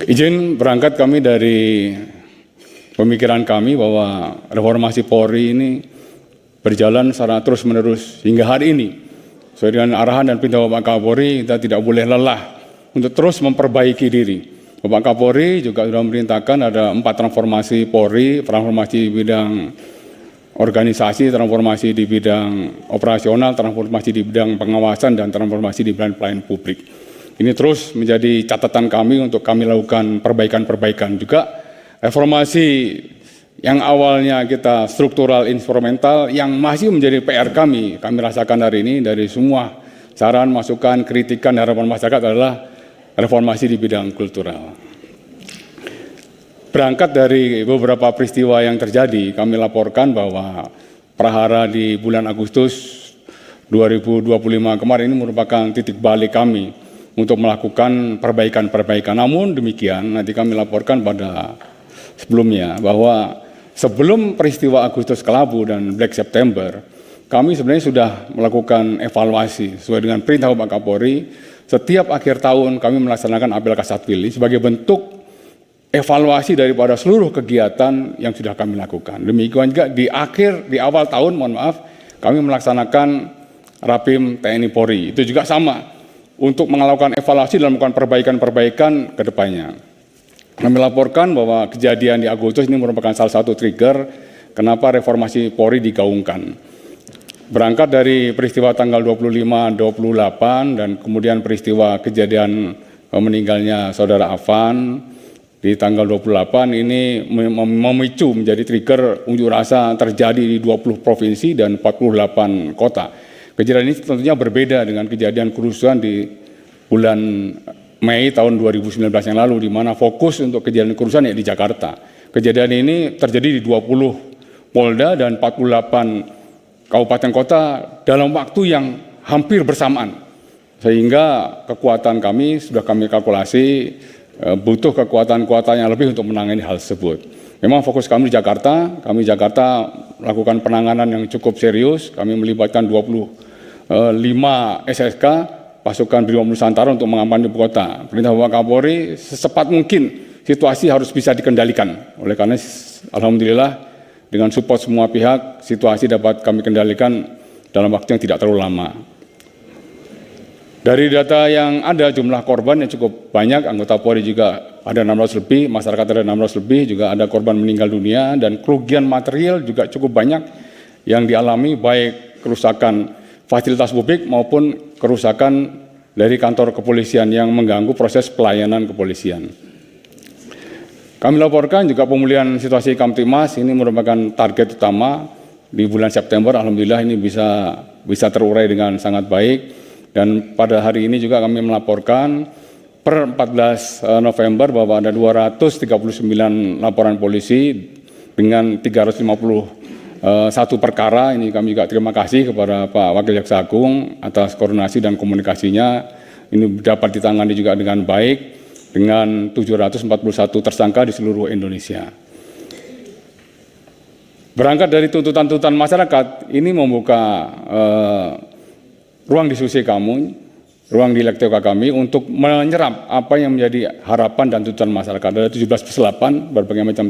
Izin berangkat kami dari pemikiran kami bahwa reformasi Polri ini berjalan secara terus-menerus hingga hari ini. Sesuai dengan arahan dan perintah Bapak Kapolri, kita tidak boleh lelah untuk terus memperbaiki diri. Bapak Kapolri juga sudah memerintahkan ada 4 transformasi Polri, transformasi di bidang organisasi, transformasi di bidang operasional, transformasi di bidang pengawasan, dan transformasi di bidang pelayanan publik. Ini terus menjadi catatan kami untuk kami lakukan perbaikan-perbaikan. Juga reformasi yang awalnya kita struktural instrumental yang masih menjadi PR kami rasakan hari ini dari semua saran, masukan, kritikan, harapan masyarakat adalah reformasi di bidang kultural. Berangkat dari beberapa peristiwa yang terjadi, kami laporkan bahwa prahara di bulan Agustus 2025 kemarin ini merupakan titik balik kami untuk melakukan perbaikan-perbaikan. Namun demikian, nanti kami laporkan pada sebelumnya bahwa sebelum peristiwa Agustus Kelabu dan Black September, kami sebenarnya sudah melakukan evaluasi sesuai dengan perintah Bapak Kapolri. Setiap akhir tahun kami melaksanakan apel Kasatwil sebagai bentuk evaluasi daripada seluruh kegiatan yang sudah kami lakukan. Demikian juga di awal tahun, mohon maaf, kami melaksanakan Rapim TNI Polri. Itu juga sama untuk melakukan evaluasi dan melakukan perbaikan-perbaikan ke depannya. Kami laporkan bahwa kejadian di Agustus ini merupakan salah satu trigger kenapa reformasi Polri digaungkan. Berangkat dari peristiwa tanggal 25, 28, dan kemudian peristiwa kejadian meninggalnya Saudara Afan di tanggal 28 ini memicu menjadi trigger unjuk rasa terjadi di 20 provinsi dan 48 kota. Kejadian ini tentunya berbeda dengan kejadian kerusuhan di bulan Mei tahun 2019 yang lalu, di mana fokus untuk kejadian kerusuhan di Jakarta. Kejadian ini terjadi di 20 Polda dan 48 kabupaten kota dalam waktu yang hampir bersamaan. Sehingga kekuatan kami sudah kami kalkulasi butuh kekuatan-kekuatan yang lebih untuk menangani hal tersebut. Memang fokus kami di Jakarta melakukan penanganan yang cukup serius. Kami melibatkan 25 SSK, pasukan Brimob Nusantara untuk mengamankan ibu kota. Perintah Bapak Kapolri secepat mungkin situasi harus bisa dikendalikan. Oleh karena alhamdulillah dengan support semua pihak, situasi dapat kami kendalikan dalam waktu yang tidak terlalu lama. Dari data yang ada, jumlah korban yang cukup banyak, anggota Polri juga ada 600 lebih, masyarakat ada 600 lebih, juga ada korban meninggal dunia, dan kerugian material juga cukup banyak yang dialami, baik kerusakan fasilitas publik maupun kerusakan dari kantor kepolisian yang mengganggu proses pelayanan kepolisian. Kami laporkan juga pemulihan situasi Kamtibmas ini merupakan target utama di bulan September. Alhamdulillah ini bisa terurai dengan sangat baik. Dan pada hari ini juga kami melaporkan per 14 November bahwa ada 239 laporan polisi dengan 351 perkara. Ini kami juga terima kasih kepada Pak Wakil Jaksa Agung atas koordinasi dan komunikasinya. Ini dapat ditangani juga dengan baik dengan 741 tersangka di seluruh Indonesia. Berangkat dari tuntutan-tuntutan masyarakat, ini membuka ruang diskusi kami, ruang dialektika kami untuk menyerap apa yang menjadi harapan dan tuntutan masyarakat. Ada 17/8, berbagai macam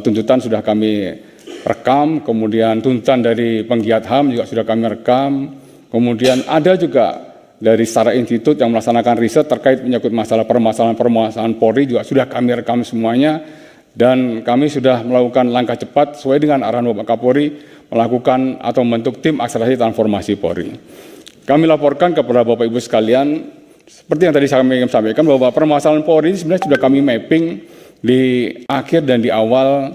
tuntutan sudah kami rekam, kemudian tuntutan dari penggiat HAM juga sudah kami rekam, kemudian ada juga dari Setara Institut yang melaksanakan riset terkait menyangkut masalah permasalahan Polri juga sudah kami rekam semuanya, dan kami sudah melakukan langkah cepat sesuai dengan arahan Bapak Kapolri melakukan atau membentuk tim akselerasi transformasi Polri. Kami laporkan kepada Bapak Ibu sekalian, seperti yang tadi saya sampaikan, bahwa permasalahan Polri ini sebenarnya sudah kami mapping di akhir dan di awal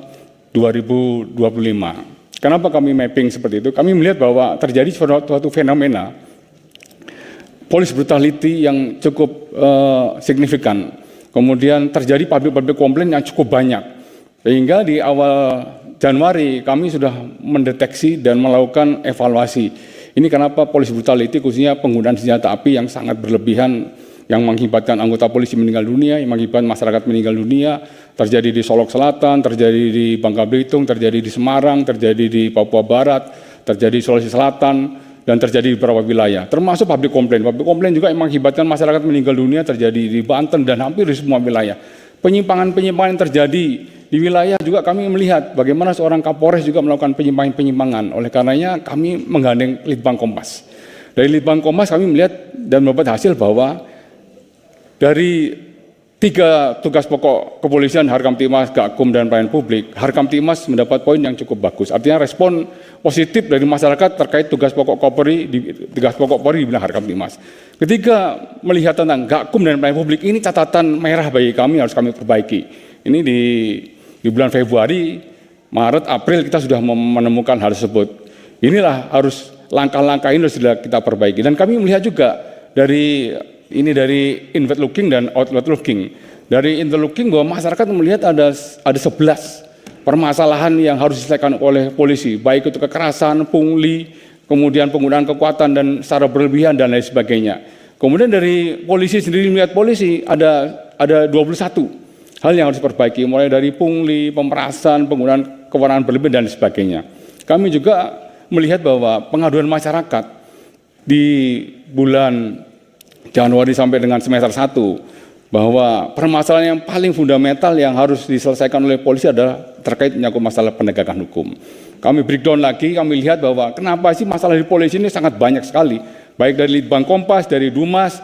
2025. Kenapa kami mapping seperti itu? Kami melihat bahwa terjadi suatu fenomena police brutality yang cukup signifikan. Kemudian terjadi public complaint yang cukup banyak. Sehingga di awal Januari kami sudah mendeteksi dan melakukan evaluasi. Ini kenapa police brutality, khususnya penggunaan senjata api yang sangat berlebihan, yang mengakibatkan anggota polisi meninggal dunia, yang mengakibatkan masyarakat meninggal dunia, terjadi di Solok Selatan, terjadi di Bangka Belitung, terjadi di Semarang, terjadi di Papua Barat, terjadi di Sulawesi Selatan, dan terjadi di beberapa wilayah, termasuk public complaint. Public complaint juga yang mengakibatkan masyarakat meninggal dunia terjadi di Banten dan hampir di semua wilayah. Penyimpangan-penyimpangan yang terjadi di wilayah juga kami melihat bagaimana seorang Kapolres juga melakukan penyimpangan-penyimpangan. Oleh karenanya kami menggandeng Litbang Kompas. Dari Litbang Kompas kami melihat dan mendapat hasil bahwa dari 3 tugas pokok kepolisian, Harkamtibmas, Gakum, dan Pelayanan Publik, Harkamtibmas mendapat poin yang cukup bagus. Artinya respon positif dari masyarakat terkait tugas pokok Polri di bidang Harkamtibmas. Ketika melihat tentang Gakum dan Pelayanan Publik, ini catatan merah bagi kami, harus kami perbaiki. Ini di bulan Februari, Maret, April kita sudah menemukan hal tersebut. Inilah harus langkah-langkah ini sudah kita perbaiki. Dan kami melihat juga dari inward looking dan outward looking. Dari inward looking bahwa masyarakat melihat ada 11 permasalahan yang harus diselesaikan oleh polisi, baik itu kekerasan, pungli, kemudian penggunaan kekuatan dan secara berlebihan dan lain sebagainya. Kemudian dari polisi sendiri melihat polisi ada 21 hal yang harus diperbaiki, mulai dari pungli, pemerasan, penggunaan kewenangan berlebihan dan sebagainya. Kami juga melihat bahwa pengaduan masyarakat di bulan Januari sampai dengan semester 1 bahwa permasalahan yang paling fundamental yang harus diselesaikan oleh polisi adalah terkait menyangkut masalah penegakan hukum. Kami breakdown lagi, kami lihat bahwa kenapa sih masalah di polisi ini sangat banyak sekali, baik dari Litbang Kompas, dari Dumas,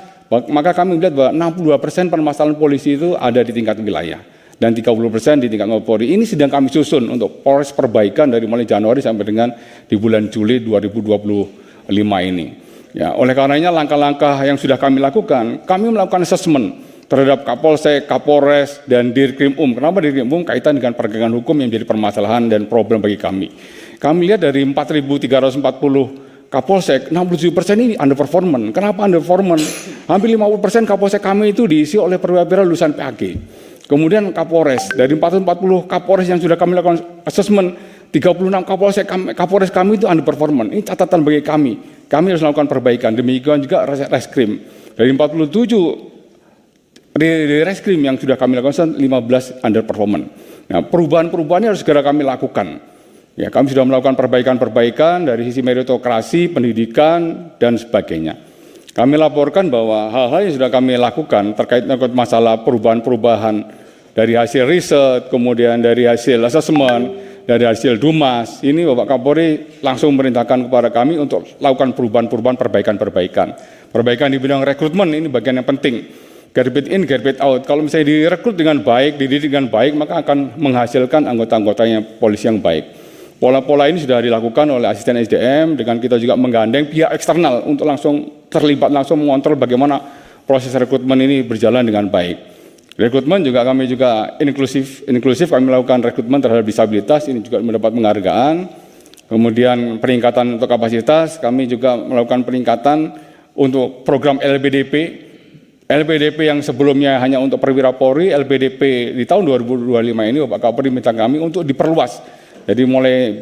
maka kami melihat bahwa 62% permasalahan polisi itu ada di tingkat wilayah dan 30% di tingkat Polri. Ini sedang kami susun untuk proses perbaikan dari mulai Januari sampai dengan di bulan Juli 2025 ini. Ya, oleh karenanya langkah-langkah yang sudah kami lakukan, kami melakukan assessment terhadap Kapolsek, Kapolres, dan Dirkrimum. Kenapa Dirkrimum? Kaitan dengan penegakan hukum yang menjadi permasalahan dan problem bagi kami. Kami lihat dari 4.340 Kapolsek, 67% ini underperformance. Kenapa underperformance? Hampir 50% Kapolsek kami itu diisi oleh perwira-perwira lulusan PAG. Kemudian Kapolres, dari 440 Kapolres yang sudah kami lakukan assessment, 36 Kapolres kami itu underperformance. Ini catatan bagi kami. Kami harus melakukan perbaikan. Demikian juga Reskrim. Dari 47 di Reskrim yang sudah kami lakukan 15 underperformance. Nah, perubahan-perubahan ini harus segera kami lakukan. Ya, kami sudah melakukan perbaikan-perbaikan dari sisi meritokrasi, pendidikan, dan sebagainya. Kami laporkan bahwa hal-hal yang sudah kami lakukan terkait dengan masalah perubahan-perubahan dari hasil riset, kemudian dari hasil asesmen, dari hasil Dumas, ini Bapak Kapolri langsung memerintahkan kepada kami untuk lakukan perubahan-perubahan, perbaikan-perbaikan. Perbaikan di bidang rekrutmen ini bagian yang penting. Garbage in, garbage out. Kalau misalnya direkrut dengan baik, dididik dengan baik, maka akan menghasilkan anggota-anggotanya polisi yang baik. Pola-pola ini sudah dilakukan oleh asisten SDM, dengan kita juga menggandeng pihak eksternal untuk langsung terlibat, langsung mengontrol bagaimana proses rekrutmen ini berjalan dengan baik. Rekrutmen juga kami juga inklusif kami melakukan rekrutmen terhadap disabilitas, ini juga mendapat penghargaan. Kemudian peningkatan untuk kapasitas, kami juga melakukan peningkatan untuk program LPDP yang sebelumnya hanya untuk perwira Polri. LPDP di tahun 2025 ini Bapak Kapolri minta kami untuk diperluas. Jadi mulai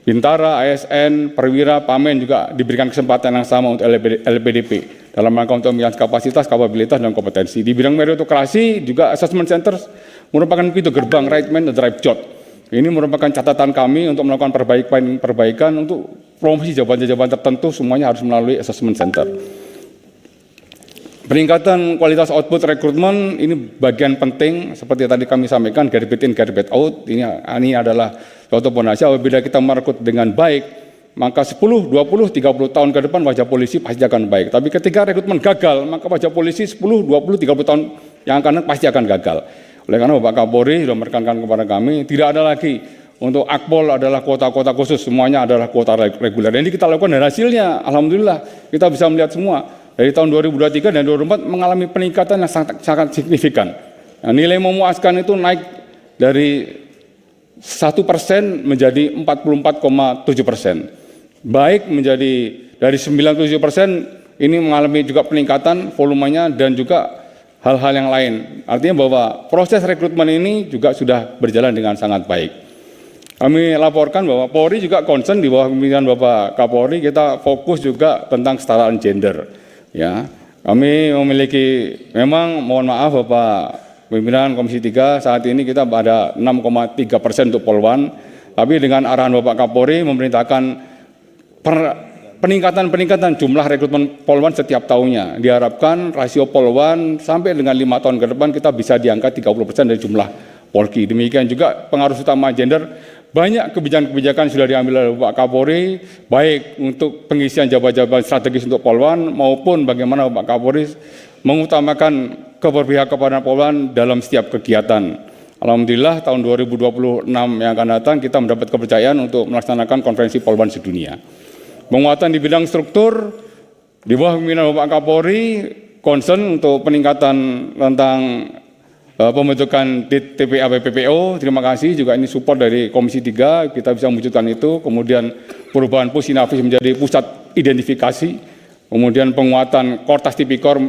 Bintara, ASN, perwira, Pamen juga diberikan kesempatan yang sama untuk LPDP dalam rangka untuk meningkatkan kapasitas, kapabilitas, dan kompetensi. Di bidang meritokrasi juga assessment center merupakan pintu gerbang right man, drive job. Ini merupakan catatan kami untuk melakukan perbaikan untuk promosi jabatan-jabatan tertentu, semuanya harus melalui assessment center. Peningkatan kualitas output rekrutmen ini bagian penting, seperti tadi kami sampaikan, garbage in, garbage out. Ini adalah suatu fondasi. Apabila kita merekrut dengan baik, maka 10, 20, 30 tahun ke depan wajah polisi pasti akan baik. Tapi ketika rekrutmen gagal, maka wajah polisi 10, 20, 30 tahun yang akan datang pasti akan gagal. Oleh karena Bapak Kapolri sudah menekankan kepada kami, tidak ada lagi untuk Akpol adalah kuota-kuota khusus, semuanya adalah kuota reguler. Dan ini kita lakukan dan hasilnya, alhamdulillah kita bisa melihat semua. Dari tahun 2023 dan 2024 mengalami peningkatan yang sangat signifikan. Nah, nilai memuaskan itu naik dari 1% menjadi 44,7%. Baik menjadi dari 97% ini mengalami juga peningkatan volumenya dan juga hal-hal yang lain. Artinya bahwa proses rekrutmen ini juga sudah berjalan dengan sangat baik. Kami laporkan bahwa Polri juga concern di bawah pimpinan Bapak Kapolri, kita fokus juga tentang kesetaraan gender. Ya, kami memiliki, memang mohon maaf Bapak pimpinan Komisi 3, saat ini kita ada 6,3% untuk Polwan, tapi dengan arahan Bapak Kapolri memerintahkan peningkatan jumlah rekrutmen Polwan setiap tahunnya. Diharapkan rasio Polwan sampai dengan 5 tahun ke depan kita bisa di angka 30% dari jumlah Polki. Demikian juga pengaruh utama gender, banyak kebijakan-kebijakan sudah diambil oleh Bapak Kapolri, baik untuk pengisian jabatan strategis untuk Polwan maupun bagaimana Bapak Kapolri mengutamakan keberpihakan kepada Polwan dalam setiap kegiatan. Alhamdulillah tahun 2026 yang akan datang kita mendapat kepercayaan untuk melaksanakan konferensi Polwan sedunia. Penguatan di bidang struktur, di bawah pimpinan Bapak Kapolri, concern untuk peningkatan tentang pembentukan TPA BPPO, terima kasih juga ini support dari Komisi 3, kita bisa mewujudkan itu, kemudian perubahan Pusinafis menjadi pusat identifikasi, kemudian penguatan Kortas Tipikor